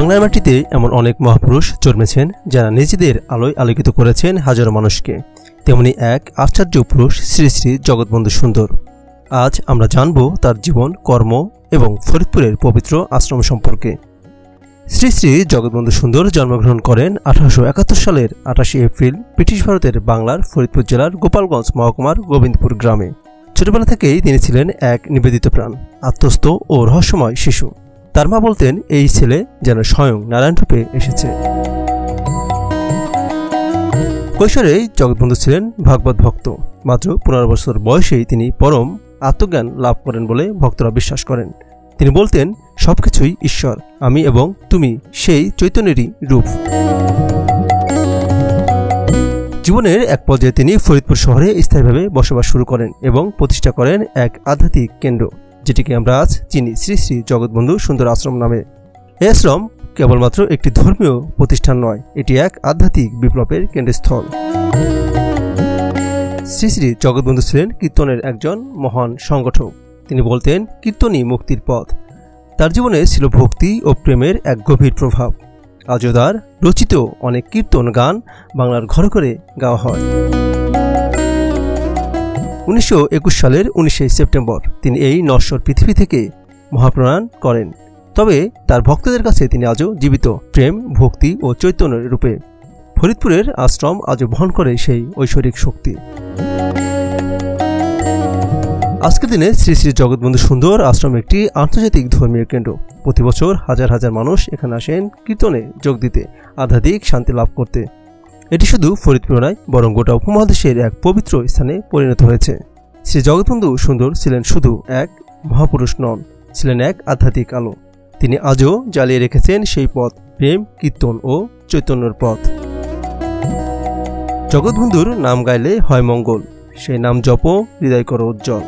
বাংলার মাটিতে এমন অনেক মহাপুরুষ জন্মেছেন যারা নিজেদের আলোয় আলোকিত করেছেন হাজারো মানুষকে। তেমনি এক আশ্চর্য পুরুষ শ্রী শ্রী জগৎবন্ধু সুন্দর। আজ আমরা জানব তার জীবন, কর্ম এবং ফরিদপুরের পবিত্র আশ্রম সম্পর্কে। শ্রী শ্রী জগৎবন্ধু সুন্দর জন্মগ্রহণ করেন 1871 সালের 28 এপ্রিল ব্রিটিশ ভারতের বাংলার ফরিদপুর জেলার গোপালগঞ্জ মহকুমার গোবিন্দপুর গ্রামে। ছোটবেলা থেকেই তিনি ছিলেন এক নিবেদিত প্রাণ, আত্মস্থ ও রহস্যময় শিশু। তার মা বলতেন, এই ছেলে যেন স্বয়ং নারায়ণ রূপে এসেছে। কৈশোরেই জগৎবন্ধু ছিলেন ভাগবত ভক্ত। মাত্র 15 বছর বয়সেই তিনি পরম আত্মজ্ঞান লাভ করেন বলে ভক্তরা বিশ্বাস করেন। তিনি বলতেন, সবকিছুই ঈশ্বর, আমি এবং তুমি সেই চৈতন্যেরই রূপ। জীবনের এক পর্যায়ে তিনি ফরিদপুর শহরে স্থায়ীভাবে বসবাস শুরু করেন এবং প্রতিষ্ঠা করেন এক আধ্যাত্মিক কেন্দ্র, যেটিকে আমরা আজ চিনি শ্রী শ্রী জগৎবন্ধু সুন্দর আশ্রম নামে। এই আশ্রম কেবলমাত্র একটি ধর্মীয় প্রতিষ্ঠান নয়, এটি এক আধ্যাত্মিক বিপ্লবের কেন্দ্রস্থল। শ্রী শ্রী জগৎবন্ধু ছিলেন কীর্তনের একজন মহান সংগঠক। তিনি বলতেন, কীর্তনই মুক্তির পথ। তার জীবনে ছিল ভক্তি ও প্রেমের এক গভীর প্রভাব। আজও তার রচিত অনেক কীর্তন গান বাংলার ঘরে ঘরে গাওয়া হয়। 1921 সালের 19 সেপ্টেম্বর তিনি এই নশ্বর পৃথিবী থেকে মহাপ্রয়াণ করেন। তবে তার ভক্তদের কাছে তিনি আজও জীবিত, প্রেম, ভক্তি ও চৈতন্যের রূপে। ফরিদপুরের আশ্রম আজও বহন করে সেই ঐশ্বরিক শক্তি। আজকের দিনে শ্রী শ্রী জগৎবন্ধু সুন্দর আশ্রম একটি আন্তর্জাতিক ধর্মীয় কেন্দ্র। প্রতি বছর হাজার হাজার মানুষ এখানে আসেন কীর্তনে যোগ দিতে, আধ্যাত্মিক শান্তি লাভ করতে। এটি শুধু ফরিদপুর নয়, বরং গোটা উপমহাদেশের এক পবিত্র স্থানে পরিণত হয়েছে। শ্রী জগৎবন্ধু সুন্দর ছিলেন শুধু এক মহাপুরুষ নন, ছিলেন এক আধ্যাত্মিক আলো। তিনি আজও জ্বালিয়ে রেখেছেন সেই পথ, প্রেম, কীর্তন ও চৈতন্যের পথ। জগৎবন্ধুর নাম গাইলে হয় মঙ্গল, সেই নাম জপ হৃদয় করো উজ্জ্বল।